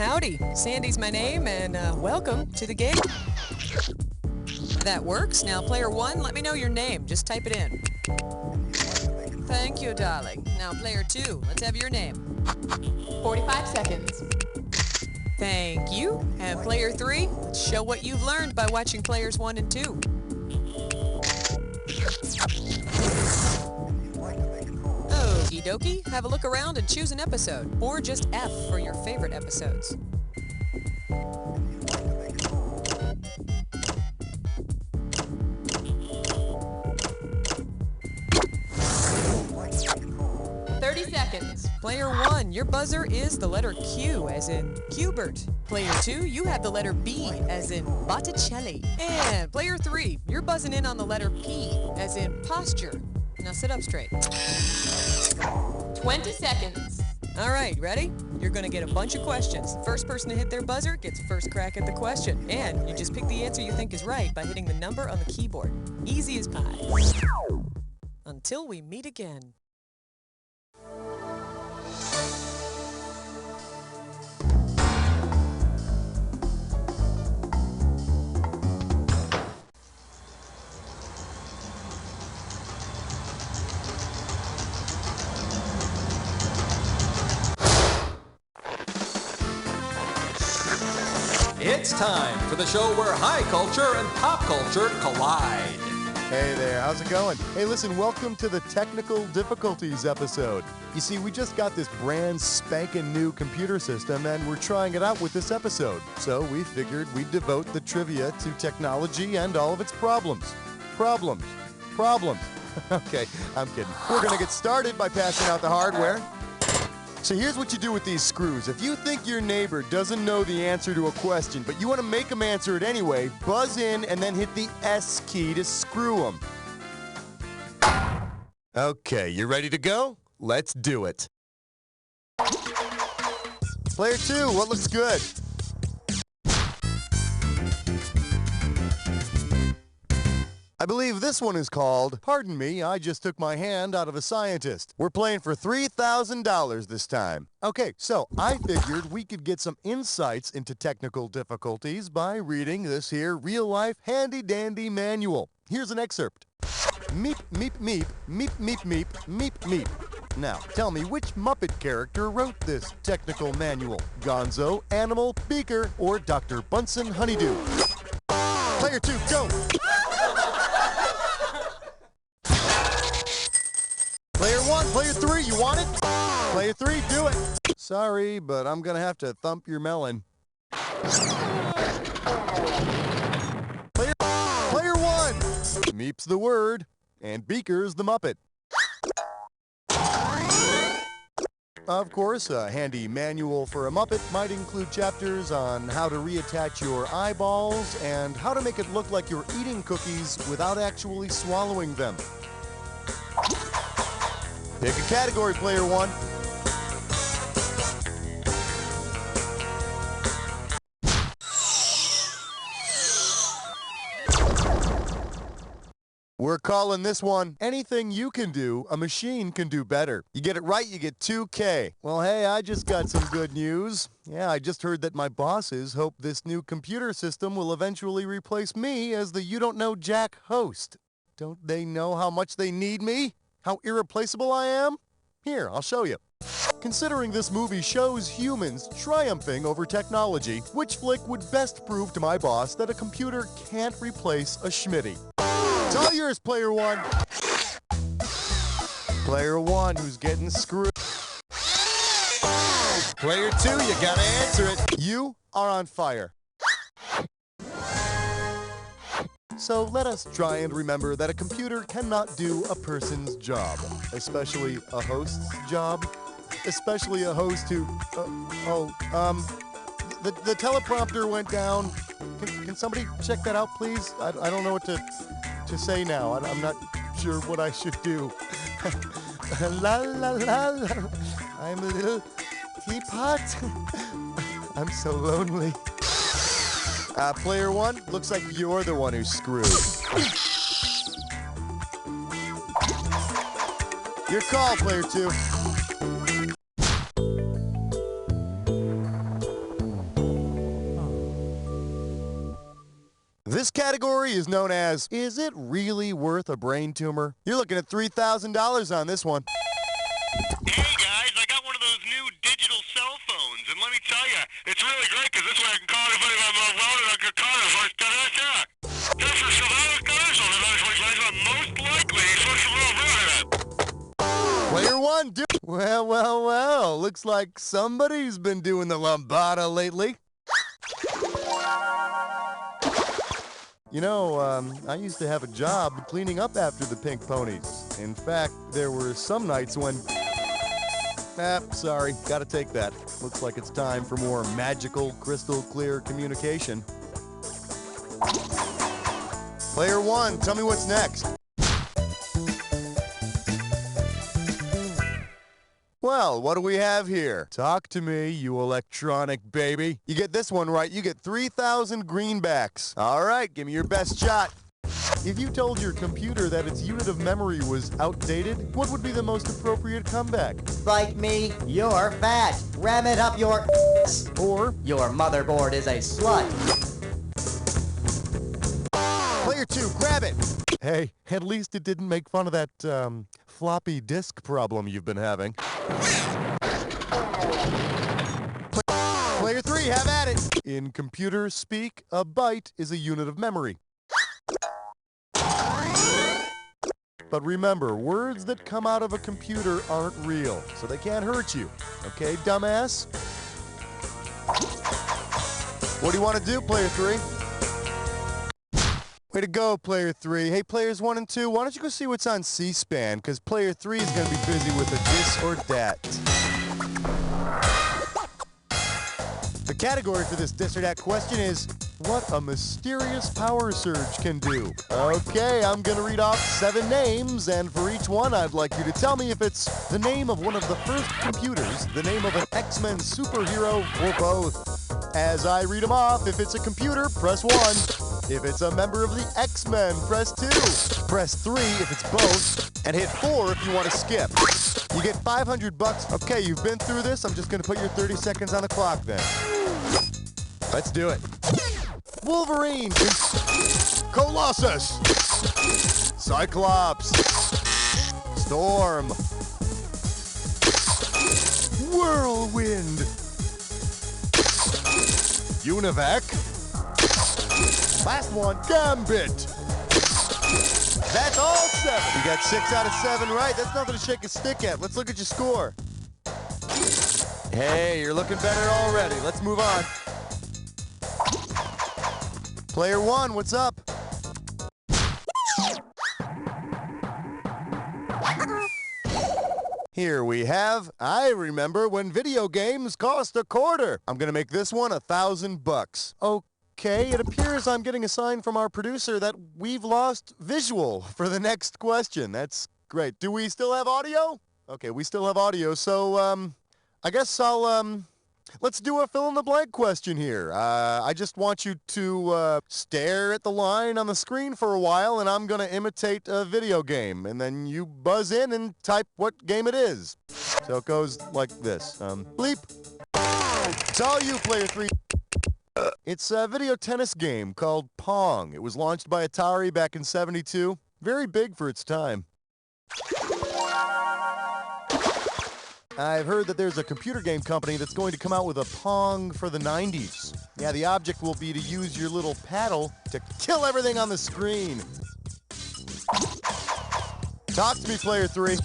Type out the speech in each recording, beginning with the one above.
Howdy, Sandy's my name, and welcome to the game. That works. Now, player one, let me know your name. Just type it in. Thank you, darling. Now, player two, let's have your name. 45 seconds. Thank you. And player three, let's show what you've learned by watching players one and two. Okie dokie, have a look around and choose an episode, or just F for your favorite episodes. Player one, your buzzer is the letter Q, as in Qbert. Player two, you have the letter B, as in Botticelli. And player three, you're buzzing in on the letter P, as in posture. Now sit up straight. 20 seconds. All right, ready? You're gonna get a bunch of questions. The first person to hit their buzzer gets first crack at the question. And you just pick the answer you think is right by hitting the number on the keyboard. Easy as pie. Until we meet again. It's time for the show where high culture and pop culture collide. Hey there, how's it going? Hey, listen, welcome to the Technical Difficulties episode. You see, we just got this brand spanking new computer system and we're trying it out with this episode. So we figured we'd devote the trivia to technology and all of its problems. Problems. Okay, I'm kidding. We're gonna get started by passing out the hardware. So here's what you do with these screws. If you think your neighbor doesn't know the answer to a question, but you want to make them answer it anyway, buzz in and then hit the S key to screw them. Okay, you ready to go? Let's do it. Player two, what looks good? I believe this one is called, pardon me, I just took my hand out of a scientist. We're playing for $3,000 this time. Okay, so I figured we could get some insights into technical difficulties by reading this here real-life handy-dandy manual. Here's an excerpt. Meep, meep, meep, meep, meep, meep, meep, meep. Now, tell me which Muppet character wrote this technical manual? Gonzo, Animal, Beaker, or Dr. Bunsen Honeydew? Player two, go! Player one, player three, you want it? Player three, do it. Sorry, but I'm gonna have to thump your melon. Player one, Meep's the word, and Beaker's the Muppet. Of course, a handy manual for a Muppet might include chapters on how to reattach your eyeballs and how to make it look like you're eating cookies without actually swallowing them. Pick a category, player one. We're calling this one, anything you can do, a machine can do better. You get it right, you get 2K. Well, hey, I just got some good news. Yeah, I just heard that my bosses hope this new computer system will eventually replace me as the You Don't Know Jack host. Don't they know how much they need me? How irreplaceable I am? Here, I'll show you. Considering this movie shows humans triumphing over technology, which flick would best prove to my boss that a computer can't replace a Schmitty? It's all yours, player one. Player one, who's getting screwed. Player two, you gotta answer it. You are on fire. So let us try and remember that a computer cannot do a person's job, especially a host's job, especially a host who, the teleprompter went down. Can somebody check that out, please? I don't know what to say now. I'm not sure what I should do. La la la la, I'm a little teapot. I'm so lonely. Player one, looks like you're the one who's screwed. Your call, player two. This category is known as, is it really worth a brain tumor? You're looking at $3,000 on this one. Hey guys, I got one of those new digital cell phones, and let me tell you, it's really great because this way I can call anybody on my phone and I can call them first to the shot. This is surveillance commercial, and most likely supposed to Player one, well, looks like somebody's been doing the lambada lately. You know, I used to have a job cleaning up after the pink ponies. In fact, there were some nights when... sorry, gotta take that. Looks like it's time for more magical, crystal clear communication. Player one, tell me what's next. Well, what do we have here? Talk to me, you electronic baby. You get this one right, you get 3,000 greenbacks. All right, give me your best shot. If you told your computer that its unit of memory was outdated, what would be the most appropriate comeback? Like me, you're fat. Ram it up your Or, your motherboard is a slut. player two, grab it. Hey, at least it didn't make fun of that, floppy disk problem you've been having. Player three, have at it. In computer speak, a byte is a unit of memory. But remember, words that come out of a computer aren't real, so they can't hurt you. Okay, dumbass? What do you want to do, player three? Way to go, player three. Hey, players one and two, why don't you go see what's on C-SPAN, because player three is going to be busy with a this or that. The category for this this or that question is, what a mysterious power surge can do. Okay, I'm going to read off 7 names, and for each one, I'd like you to tell me if it's the name of one of the first computers, the name of an X-Men superhero, or both. As I read them off, if it's a computer, press 1. If it's a member of the X-Men, press 2. Press 3 if it's both, and hit 4 if you want to skip. You get $500. Okay, you've been through this. I'm just going to put your 30 seconds on the clock then. Let's do it. Wolverine, Colossus, Cyclops, Storm, Whirlwind, Univac, last one, Gambit. That's all 7. You got 6 out of 7 right. That's nothing to shake a stick at. Let's look at your score. Hey, you're looking better already. Let's move on. Player one, what's up? Here we have, I remember when video games cost a quarter. I'm gonna make this one $1,000. Okay, it appears I'm getting a sign from our producer that we've lost visual for the next question. That's great. Do we still have audio? Okay, we still have audio, so, I guess I'll, let's do a fill-in-the-blank question here. I just want you to stare at the line on the screen for a while, and I'm going to imitate a video game. And then you buzz in and type what game it is. So it goes like this. Bleep. It's all you, player three. It's a video tennis game called Pong. It was launched by Atari back in '72. Very big for its time. I've heard that there's a computer game company that's going to come out with a Pong for the 90s. Yeah, the object will be to use your little paddle to kill everything on the screen. Talk to me, player three.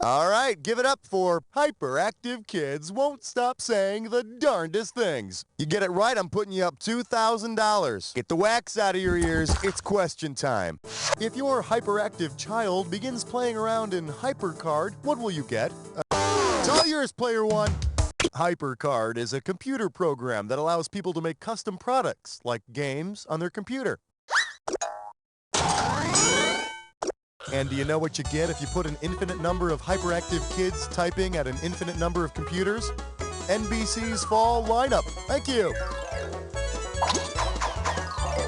All right, give it up for hyperactive kids won't stop saying the darndest things. You get it right, I'm putting you up $2,000. Get the wax out of your ears, it's question time. If your hyperactive child begins playing around in HyperCard, what will you get? It's all yours, player one. HyperCard is a computer program that allows people to make custom products, like games, on their computer. And do you know what you get if you put an infinite number of hyperactive kids typing at an infinite number of computers? NBC's fall lineup. Thank you.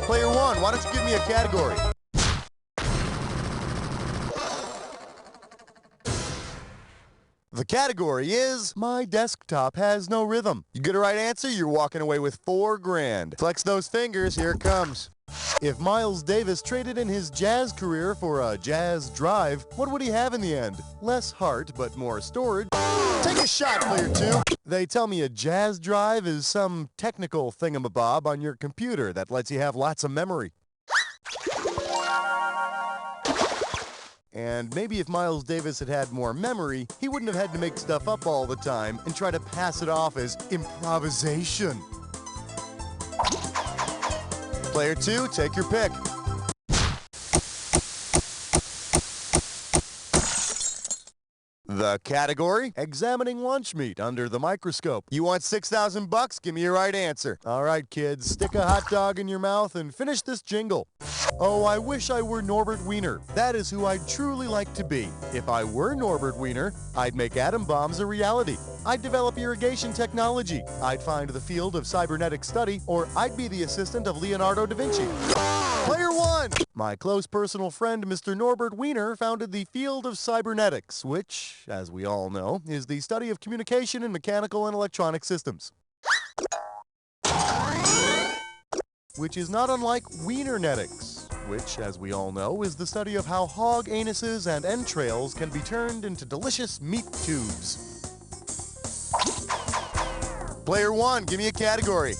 Player one, why don't you give me a category? The category is My Desktop Has No Rhythm. You get a right answer, you're walking away with $4,000. Flex those fingers, here it comes. If Miles Davis traded in his jazz career for a jazz drive, what would he have in the end? Less heart, but more storage. Take a shot, player 2. They tell me a jazz drive is some technical thingamabob on your computer that lets you have lots of memory. And maybe if Miles Davis had had more memory, he wouldn't have had to make stuff up all the time and try to pass it off as improvisation. Player 2, take your pick. The category? Examining lunch meat under the microscope. You want $6,000? Give me your right answer. All right, kids, stick a hot dog in your mouth and finish this jingle. Oh, I wish I were Norbert Wiener. That is who I'd truly like to be. If I were Norbert Wiener, I'd make atom bombs a reality. I'd develop irrigation technology. I'd find the field of cybernetic study, or I'd be the assistant of Leonardo da Vinci. Player 1! My close personal friend, Mr. Norbert Wiener, founded the field of cybernetics, which, as we all know, is the study of communication in mechanical and electronic systems. Which is not unlike Wienernetics, which, as we all know, is the study of how hog anuses and entrails can be turned into delicious meat tubes. Player 1, give me a category.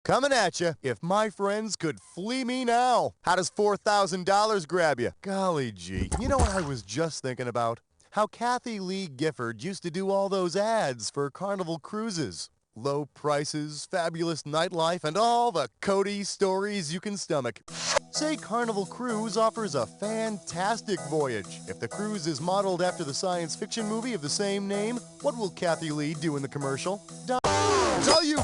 Coming at you. If my friends could flee me now. How does $4,000 grab you? Golly gee. You know what I was just thinking about? How Kathy Lee Gifford used to do all those ads for Carnival Cruises. Low prices, fabulous nightlife, and all the Cody stories you can stomach. Say Carnival Cruise offers a fantastic voyage. If the cruise is modeled after the science fiction movie of the same name, what will Kathy Lee do in the commercial? Tell you.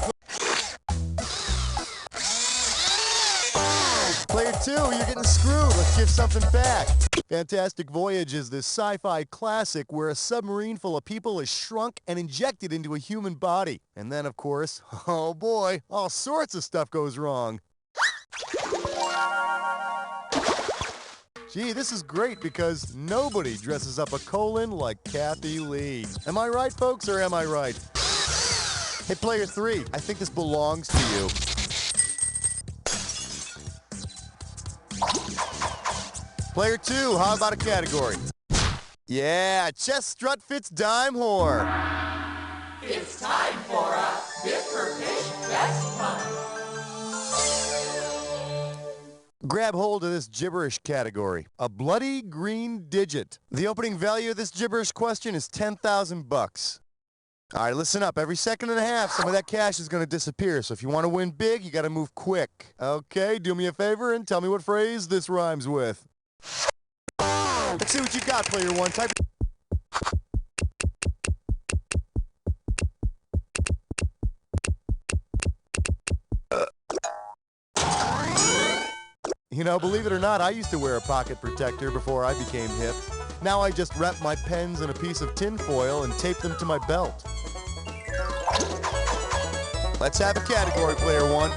Player 2, you're getting screwed. Let's give something back. Fantastic Voyage is this sci-fi classic where a submarine full of people is shrunk and injected into a human body. And then, of course, oh boy, all sorts of stuff goes wrong. Gee, this is great because nobody dresses up a colon like Kathy Lee. Am I right, folks, or am I right? Hey, Player 3, I think this belongs to you. Player 2, how about a category? Yeah, chest strut fits dime whore. It's time for a Bit for Fish Best Pun. Grab hold of this gibberish category. A bloody green digit. The opening value of this gibberish question is $10,000. All right, listen up. Every second and a half, some of that cash is going to disappear. So if you want to win big, you got to move quick. Okay, do me a favor and tell me what phrase this rhymes with. Let's see what you got, Player 1. Type. You know, believe it or not, I used to wear a pocket protector before I became hip. Now I just wrap my pens in a piece of tin foil and tape them to my belt. Let's have a category, Player 1.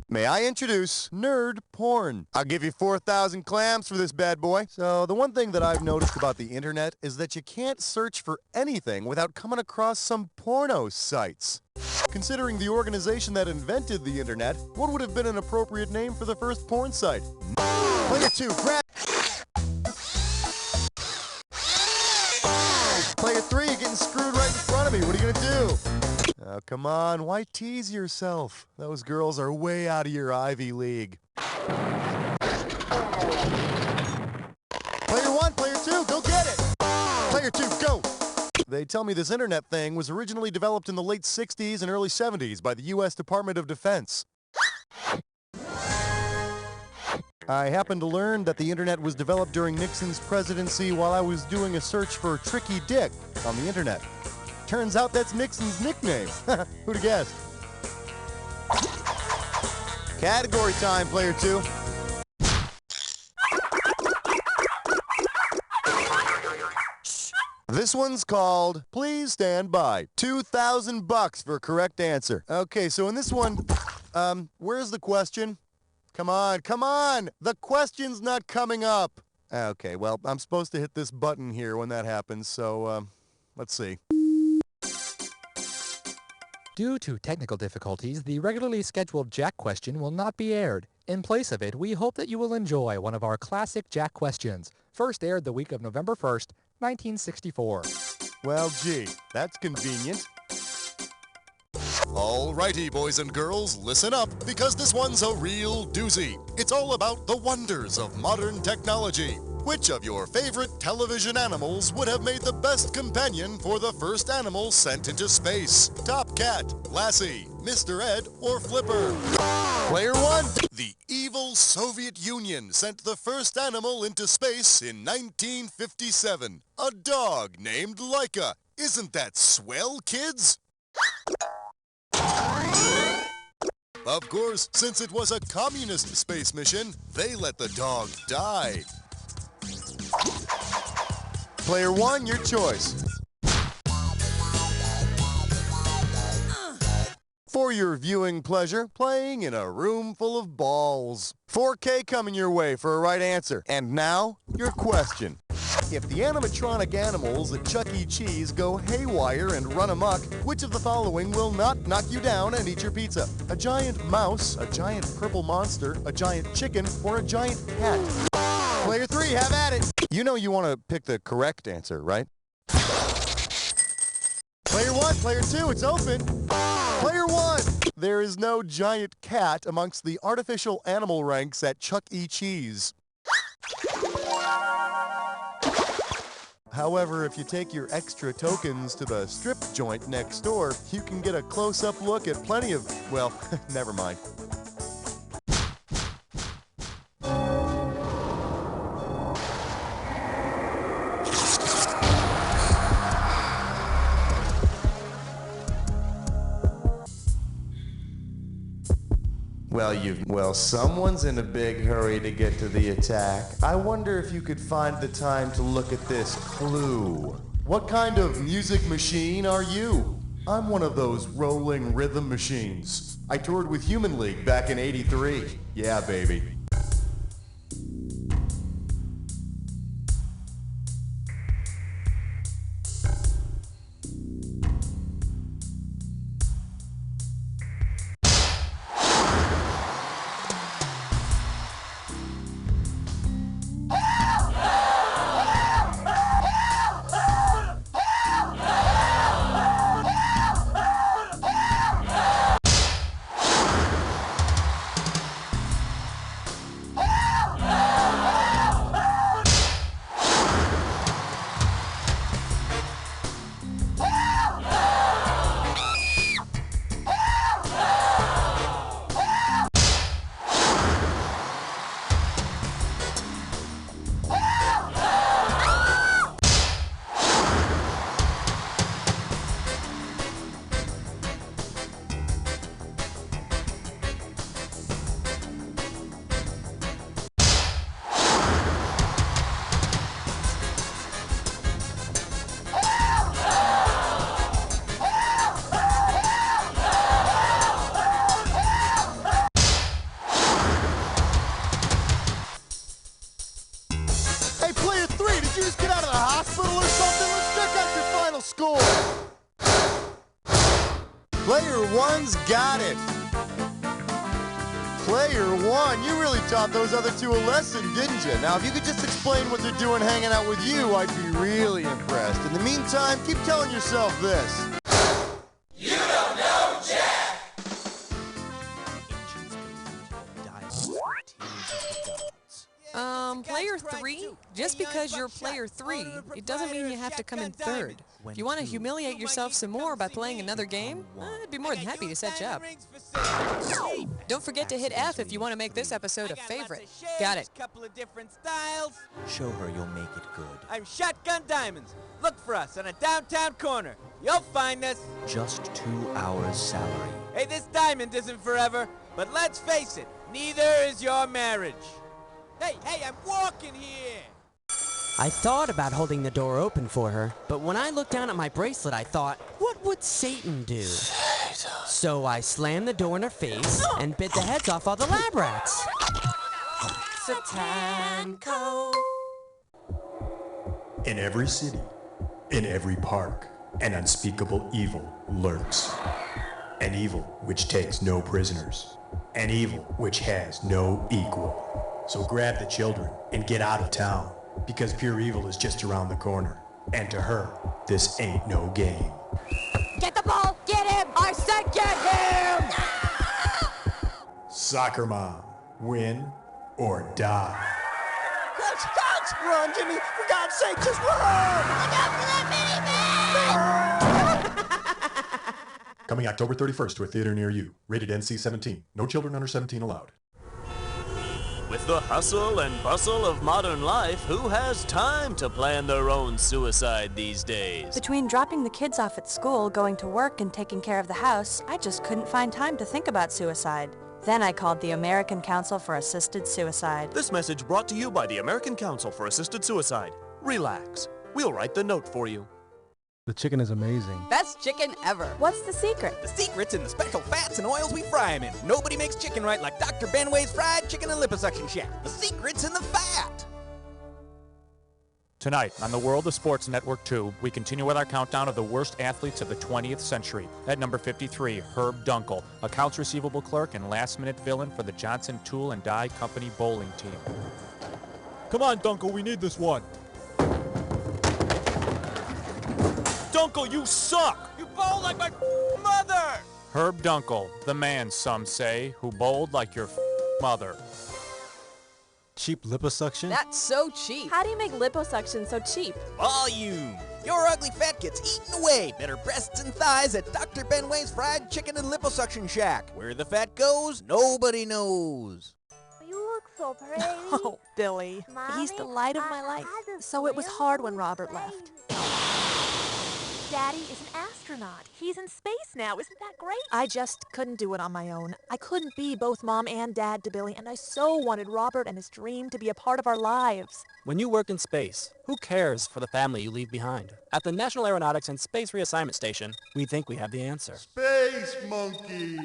May I introduce nerd porn? I'll give you 4,000 clams for this bad boy. So the one thing that I've noticed about the internet is that you can't search for anything without coming across some porno sites. Considering the organization that invented the internet, what would have been an appropriate name for the first porn site? Player 2, grab. Player 3, you're getting screwed right in front of me. What are you gonna do? Oh, come on, why tease yourself? Those girls are way out of your Ivy League. Player 1, Player 2, go get it! Player 2, go! They tell me this internet thing was originally developed in the late 60s and early 70s by the U.S. Department of Defense. I happened to learn that the internet was developed during Nixon's presidency while I was doing a search for Tricky Dick on the internet. Turns out that's Nixon's nickname. Who'd have guessed? Category time, Player 2. This one's called Please Stand By. $2,000 for a correct answer. Okay, so in this one, Where's the question? Come on, come on! The question's not coming up! Okay, well, I'm supposed to hit this button here when that happens, so, let's see. Due to technical difficulties, the regularly scheduled Jack question will not be aired. In place of it, we hope that you will enjoy one of our classic Jack questions, first aired the week of November 1st, 1964. Well, gee, that's convenient. Alrighty, boys and girls, listen up, because this one's a real doozy. It's all about the wonders of modern technology. Which of your favorite television animals would have made the best companion for the first animal sent into space? Top Cat, Lassie, Mr. Ed, or Flipper? Player 1. The evil Soviet Union sent the first animal into space in 1957. A dog named Laika. Isn't that swell, kids? Of course, since it was a communist space mission, they let the dog die. Player 1, your choice. For your viewing pleasure, playing in a room full of balls. 4K coming your way for a right answer. And now, your question. If the animatronic animals at Chuck E. Cheese go haywire and run amok, which of the following will not knock you down and eat your pizza? A giant mouse, a giant purple monster, a giant chicken, or a giant cat? Player 3, have at it! You know you want to pick the correct answer, right? Player 1, Player 2, it's open! Player 1! There is no giant cat amongst the artificial animal ranks at Chuck E. Cheese. However, if you take your extra tokens to the strip joint next door, you can get a close-up look at plenty of, well, never mind. Well, someone's in a big hurry to get to the attack. I wonder if you could find the time to look at this clue. What kind of music machine are you? I'm one of those rolling rhythm machines. I toured with Human League back in '83. Yeah, baby. Player 1's got it. Player 1, you really taught those other two a lesson, didn't you? Now, if you could just explain what they're doing hanging out with you, I'd be really impressed. In the meantime, keep telling yourself this. You don't know Jack! Player 3? Just because you're player 3, it doesn't mean you have to come in third. If you want to humiliate yourself some more by playing another game, I'd be more than happy to set you up. Don't forget to hit F if you want to make this episode a favorite. Got it. Couple of different styles. Show her you'll make it good. I'm Shotgun Diamonds. Look for us on a downtown corner. You'll find us. Just 2 hours salary. Hey, this diamond isn't forever, but let's face it, neither is your marriage. Hey, I'm walking here! I thought about holding the door open for her, but when I looked down at my bracelet, I thought, what would Satan do? So I slammed the door in her face and bit the heads off all the lab rats. Satanko. In every city, in every park, an unspeakable evil lurks. An evil which takes no prisoners. An evil which has no equal. So grab the children and get out of town, because pure evil is just around the corner. And to her, this ain't no game. Get the ball! Get him! I said get him! Soccer mom, win or die. Coach! Run, Jimmy! For God's sake, just run! Look out for that Coming October 31st to a theater near you. Rated NC-17. No children under 17 allowed. With the hustle and bustle of modern life, who has time to plan their own suicide these days? Between dropping the kids off at school, going to work, and taking care of the house, I just couldn't find time to think about suicide. Then I called the American Council for Assisted Suicide. This message brought to you by the American Council for Assisted Suicide. Relax. We'll write the note for you. The chicken is amazing. Best chicken ever. What's the secret? The secret's in the special fats and oils we fry 'em in. Nobody makes chicken right like Dr. Benway's Fried Chicken and Liposuction Shack. The secret's in the fat. Tonight, on the World of Sports Network 2, we continue with our countdown of the worst athletes of the 20th century. At number 53, Herb Dunkel, accounts receivable clerk and last-minute villain for the Johnson Tool and Die Company bowling team. Come on, Dunkel, we need this one. Dunkel, you suck! You bowl like my mother! Herb Dunkel, the man, some say, who bowled like your mother. Cheap liposuction? That's so cheap. How do you make liposuction so cheap? Volume. Your ugly fat gets eaten away. Better breasts and thighs at Dr. Benway's Fried Chicken and Liposuction Shack. Where the fat goes, nobody knows. You look so pretty. Oh, Billy. Mommy, He's the light of my life. So it was hard when Robert left. Daddy is an astronaut. He's in space now. Isn't that great? I just couldn't do it on my own. I couldn't be both mom and dad to Billy, and I so wanted Robert and his dream to be a part of our lives. When you work in space, who cares for the family you leave behind? At the National Aeronautics and Space Reassignment Station, we think we have the answer. Space Monkey!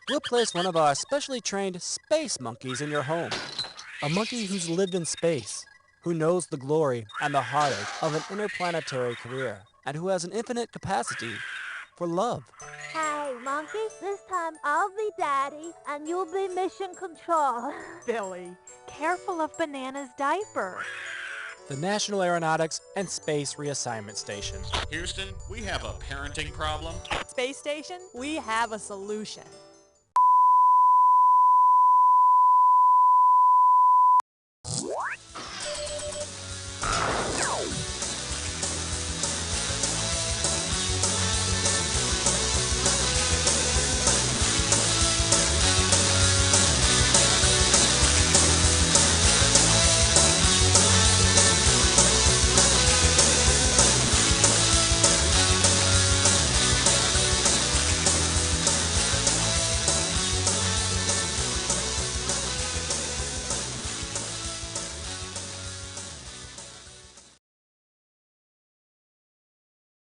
We'll place one of our specially trained space monkeys in your home. A monkey who's lived in space, who knows the glory and the heartache of an interplanetary career, and who has an infinite capacity for love. Hey, monkey, this time I'll be daddy and you'll be mission control. Billy, careful of Banana's diaper. The National Aeronautics and Space Reassignment Station. Houston, we have a parenting problem. Space Station, we have a solution.